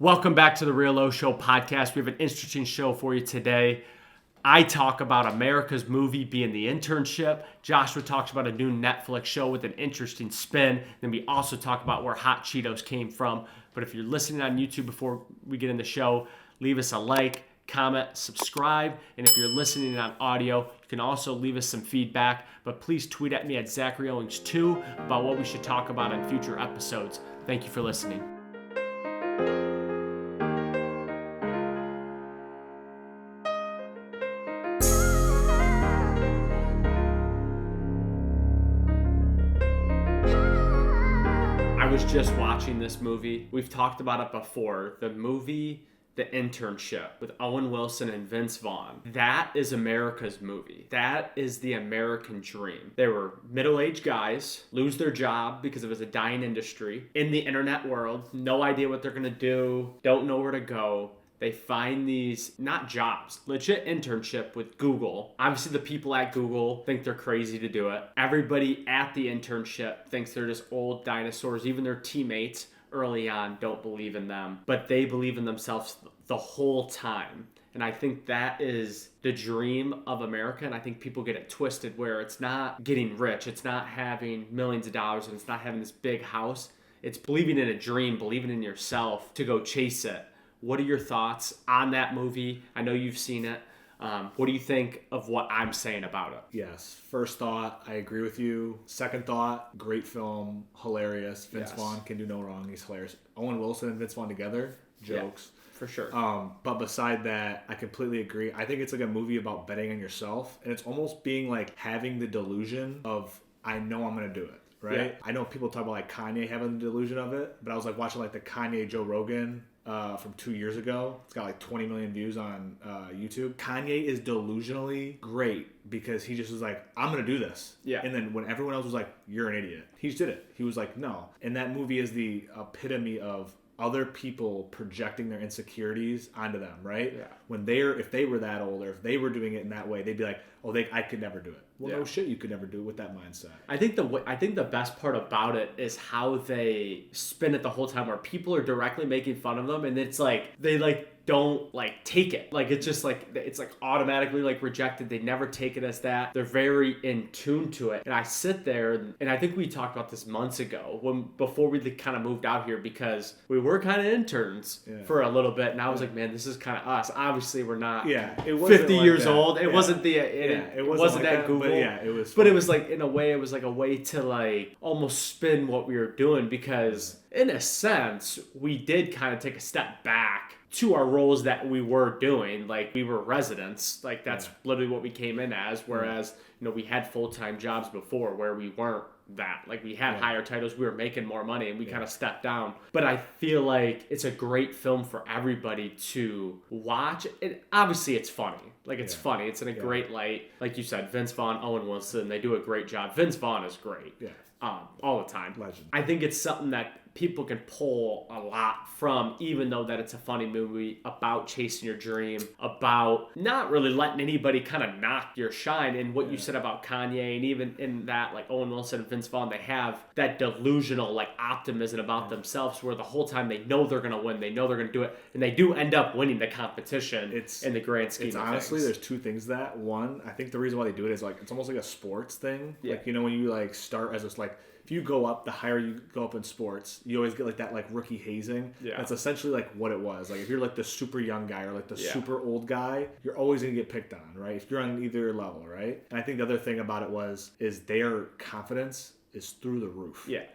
Welcome back to the Real O Show podcast. We have an interesting show for you today. I talk about America's movie being The Internship. Joshua talks about a new Netflix show with an interesting spin. Then we also talk about where Hot Cheetos came from. But if you're listening on YouTube before we get in the show, leave us a like, comment, subscribe. And if you're listening on audio, you can also leave us some feedback. But please tweet at me at ZacharyOwings2 about what we should talk about in future episodes. Thank you for listening. I was just watching this movie. We've talked about it before. The movie, The Internship, with Owen Wilson and Vince Vaughn. That is America's movie. That is the American dream. They were middle-aged guys, lose their job because it was a dying industry, in the internet world, no idea what they're gonna do, don't know where to go. They find these, not jobs, legit internship with Google. Obviously, the people at Google think they're crazy to do it. Everybody at the internship thinks they're just old dinosaurs. Even their teammates early on don't believe in them, but they believe in themselves the whole time. And I think that is the dream of America. And I think people get it twisted where it's not getting rich. It's not having millions of dollars and it's not having this big house. It's believing in a dream, believing in yourself to go chase it. What are your thoughts on that movie? I know you've seen it. What do you think of what I'm saying about it? Yes. First thought, I agree with you. Second thought, great film, hilarious. Vince Vaughn can do no wrong. He's hilarious. Owen Wilson and Vince Vaughn together, jokes. Yeah, for sure. But beside that, I completely agree. I think it's like a movie about betting on yourself. And it's almost being like having the delusion of, I know I'm going to do it. Right? Yeah. I know people talk about like Kanye having the delusion of it, but I was like watching like the Kanye Joe Rogan from 2 years ago. It's got like 20 million views on YouTube. Kanye is delusionally great because he just was like, I'm going to do this. Yeah. And then when everyone else was like, you're an idiot, he just did it. He was like, no. And that movie is the epitome of other people projecting their insecurities onto them, right? Yeah. If they were that old or if they were doing it in that way, they'd be like, oh, I could never do it. Well, no shit, you could never do it with that mindset. I think the best part about it is how they spin it the whole time, where people are directly making fun of them, and it's like they don't take it. It's just it's automatically rejected. They never take it as that. They're very in tune to it. And I sit there and I think we talked about this months ago before we kind of moved out here, because we were kind of interns for a little bit, and I was like, man, this is kind of us. Obviously, we're not 50 years old. It wasn't it wasn't at Google. But it was. But it was in a way, it was a way to almost spin what we were doing, because in a sense, we did kind of take a step back to our roles that we were doing. We were residents. That's literally what we came in as. Whereas, we had full-time jobs before where we weren't that. We had higher titles, we were making more money, and we kind of stepped down. But I feel like it's a great film for everybody to watch. And obviously it's funny. It's funny. It's in a great light. Like you said, Vince Vaughn, Owen Wilson, they do a great job. Vince Vaughn is great. Yeah. All the time. Legend. I think it's something that people can pull a lot from, even though that it's a funny movie about chasing your dream, about not really letting anybody kind of knock your shine. And what you said about Kanye, and even in that, Owen Wilson and Vince Vaughn, they have that delusional optimism about themselves, where the whole time they know they're going to win, they know they're going to do it, and they do end up winning the competition in the grand scheme of things. Honestly, there's two things to that. One, I think the reason why they do it is it's almost like a sports thing. Yeah. When you start as this if you go up, the higher you go up in sports, you always get that rookie hazing. Yeah. That's essentially what it was. If you're the super young guy or the super old guy, you're always going to get picked on, right? If you're on either level, right? And I think the other thing about it is their confidence is through the roof. Yeah.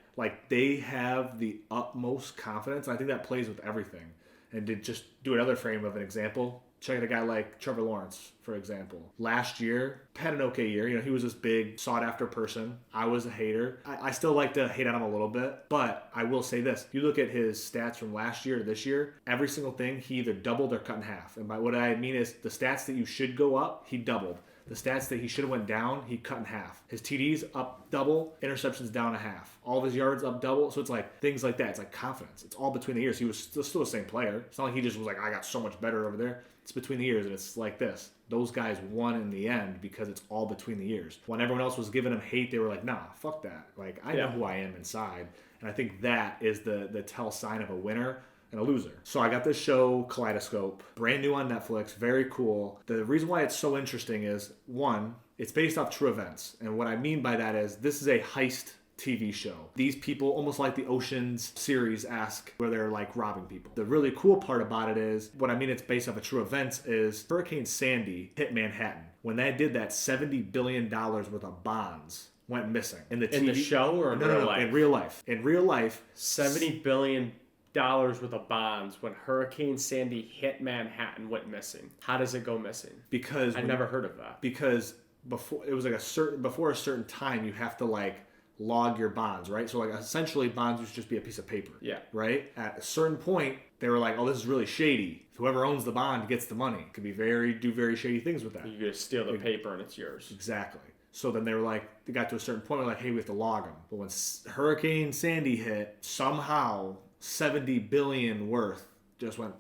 They have the utmost confidence. And I think that plays with everything. And to just do another frame of an example, check out a guy like Trevor Lawrence, for example. Last year, had an okay year. He was this big, sought-after person. I was a hater. I still like to hate on him a little bit, but I will say this. You look at his stats from last year to this year, every single thing, he either doubled or cut in half. And by what I mean is the stats that you should go up, he doubled. The stats that he should have went down, he cut in half. His TDs up double, interceptions down a half. All of his yards up double. So it's things like that. It's confidence. It's all between the years. He was still the same player. It's not like he just was I got so much better over there. It's between the years, and it's like this. Those guys won in the end because it's all between the years. When everyone else was giving him hate, they were like, nah, fuck that. I know who I am inside. And I think that is the tell sign of a winner. and a loser. So I got this show, Kaleidoscope, brand new on Netflix, very cool. The reason why it's so interesting is, one, it's based off true events. And what I mean by that is this is a heist TV show. These people, almost like the Ocean's series-esque, where they're like robbing people. The really cool part about it is, what I mean it's based off of true events is Hurricane Sandy hit Manhattan. When they did that, $70 billion worth of bonds went missing. In the show or in real life? In real life. In real life. $70 billion worth of bonds when Hurricane Sandy hit Manhattan went missing. How does it go missing? Because I've never heard of that. Because before it was like before a certain time you have to like log your bonds, right? So like essentially bonds would just be a piece of paper. Yeah. Right? At a certain point they were like, oh, this is really shady. Whoever owns the bond gets the money. Could be do very shady things with that. You just steal the paper and it's yours. Exactly. So then they were like, they got to a certain point, they're like, hey, we have to log them. But when Hurricane Sandy hit, somehow $70 billion worth just went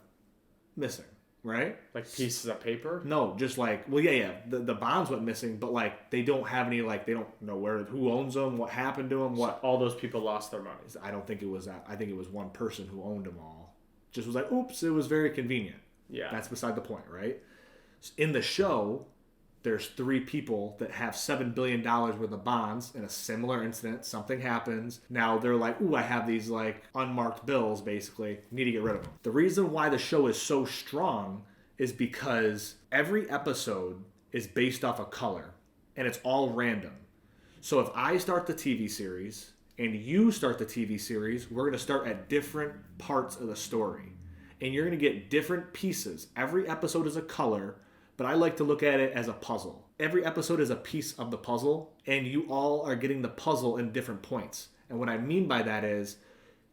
missing, right? Like pieces of paper? No, just like, well, yeah. The bonds went missing, but like they don't have any, like they don't know who owns them, what happened to them, what. So all those people lost their money. I don't think it was that. I think it was one person who owned them all. Just was like, oops, it was very convenient. Yeah. That's beside the point, right? In the show, there's 3 people that have $7 billion worth of bonds in a similar incident. Something happens. Now they're like, ooh, I have these like unmarked bills, basically. Need to get rid of them. The reason why the show is so strong is because every episode is based off a color and it's all random. So if I start the TV series and you start the TV series, we're going to start at different parts of the story. And you're going to get different pieces. Every episode is a color, but I like to look at it as a puzzle. Every episode is a piece of the puzzle, and you all are getting the puzzle in different points. And what I mean by that is,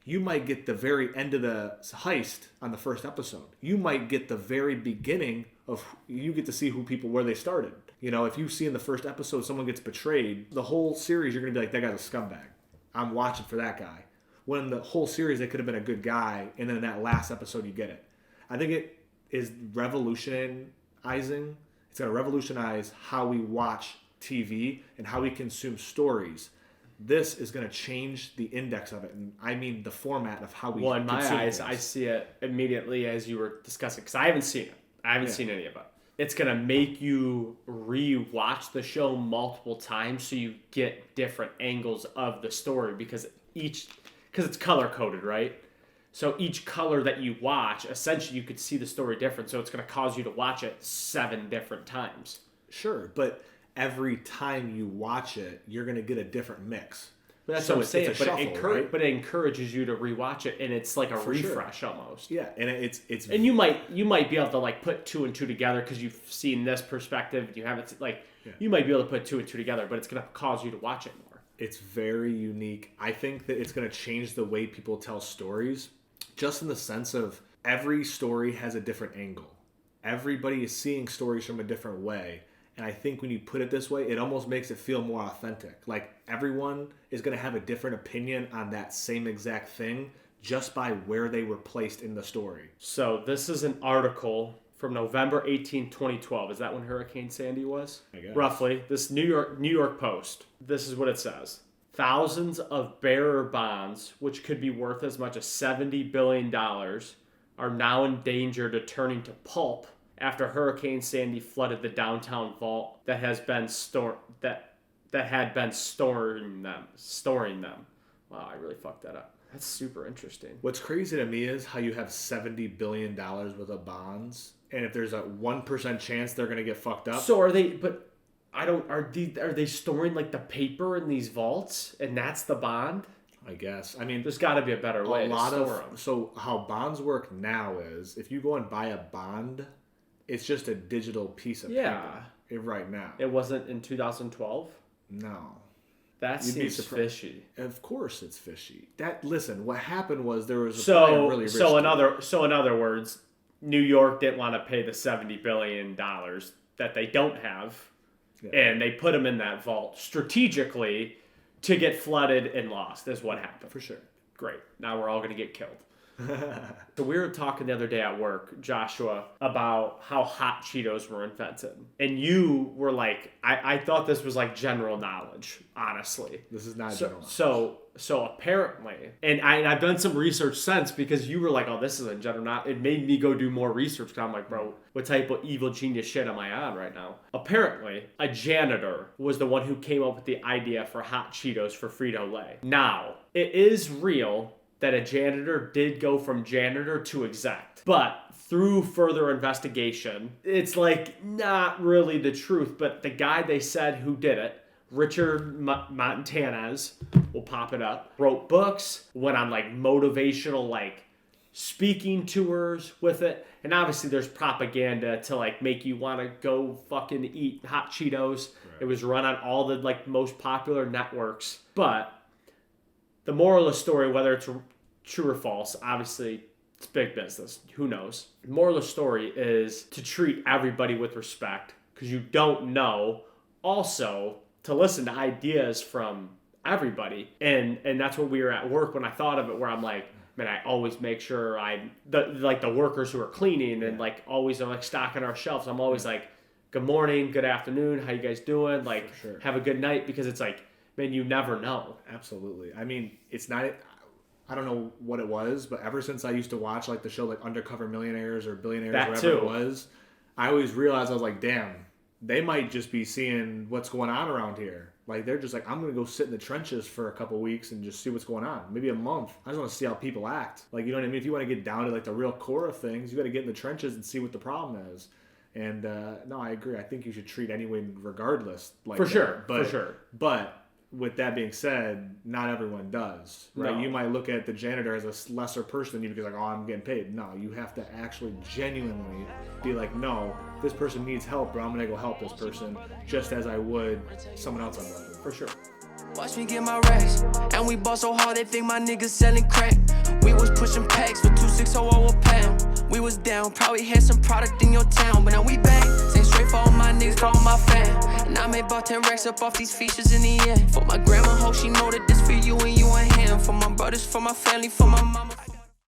you might get the very end of the heist on the first episode. You might get the very beginning of, you get to see where they started. You know, if you see in the first episode someone gets betrayed, the whole series you're going to be like, that guy's a scumbag. I'm watching for that guy. When the whole series, they could have been a good guy, and then in that last episode you get it. I think it is revolutionizing. It's going to revolutionize how we watch TV and how we consume stories. This is going to change the index of it, and I mean the format of how we consume in my eyes, things. I see it immediately as you were discussing, because I haven't seen it. I haven't seen any of it. It's going to make you re-watch the show multiple times so you get different angles of the story because it's color-coded, right? So each color that you watch, essentially you could see the story different. So it's going to cause you to watch it 7 different times. Sure, but every time you watch it, you're going to get a different mix. But that's so what I'm saying. Right? But it encourages you to rewatch it, and it's like a refresh almost. Yeah, and it's and you might be able to like put 2 and 2 together because you've seen this perspective. You haven't you might be able to put 2 and 2 together, but it's going to cause you to watch it more. It's very unique. I think that it's going to change the way people tell stories. Just in the sense of every story has a different angle. Everybody is seeing stories from a different way. And I think when you put it this way, it almost makes it feel more authentic. Like everyone is going to have a different opinion on that same exact thing just by where they were placed in the story. So this is an article from November 18, 2012. Is that when Hurricane Sandy was? I guess. Roughly. This New York Post. This is what it says. Thousands of bearer bonds, which could be worth as much as $70 billion, are now endangered of turning to pulp after Hurricane Sandy flooded the downtown vault that had been storing them. Wow, I really fucked that up. That's super interesting. What's crazy to me is how you have $70 billion worth of bonds, and if there's a 1% chance they're going to get fucked up. So are they? But are they storing like the paper in these vaults, and that's the bond? I guess. I mean, there's got to be a better way to store them. So how bonds work now is if you go and buy a bond, it's just a digital piece of paper. Right now. It wasn't in 2012? No. That seems fishy. Of course it's fishy. Listen, what happened was there was a really rich in other words, New York didn't want to pay the $70 billion that they don't have. Yeah. And they put them in that vault strategically to get flooded and lost is what happened. For sure. Great. Now we're all going to get killed. So we were talking the other day at work, Joshua, about how Hot Cheetos were invented. And you were like, I thought this was like general knowledge, honestly. This is not general knowledge. So apparently, and I've done some research since, because you were like, oh, this isn't general knowledge. It made me go do more research, because I'm like, bro, what type of evil genius shit am I on right now? Apparently, a janitor was the one who came up with the idea for Hot Cheetos for Frito-Lay. Now, it is real that a janitor did go from janitor to exec. But through further investigation, it's like not really the truth. But the guy they said who did it, Richard Montanez, we'll pop it up, wrote books, went on like motivational like speaking tours with it. And obviously there's propaganda to like make you want to go fucking eat Hot Cheetos. Right. It was run on all the like most popular networks. But the moral of the story, whether it's true or false, obviously it's big business. Who knows? The moral of the story is to treat everybody with respect, because you don't know. Also, to listen to ideas from everybody. And that's what we were at work when I thought of it, where I'm like, man, I always make sure the workers who are cleaning and like always are like stocking our shelves. I'm always like, good morning, good afternoon, how you guys doing? Like, have a good night, because it's like, man, you never know. Absolutely. I mean, it's not, I don't know what it was, but ever since I used to watch like the show like Undercover Millionaires or Billionaires, whatever it was, I always realized, I was like, damn, they might just be seeing what's going on around here. Like, they're just like, I'm going to go sit in the trenches for a couple weeks and just see what's going on. Maybe a month. I just want to see how people act. Like, you know what I mean? If you want to get down to like the real core of things, you got to get in the trenches and see what the problem is. And no, I agree. I think you should treat anyone regardless. Like for sure. But with that being said, not everyone does, right? No. You might look at the janitor as a lesser person than you because like, oh, I'm getting paid. No, you have to actually genuinely be like, no, this person needs help, but I'm gonna go help this person just as I would someone else I'm with. For sure. Watch me get my racks, and we ball so hard they think my niggas selling crack. We was pushing packs for 260 a pound. We was down, probably had some product in your town, but now we back. Same straight for all my niggas, for all my fam. And I made about 10 racks up off these features in the end. For my grandma, hope she know that this for you and you and him. For my brothers, for my family, for my mama.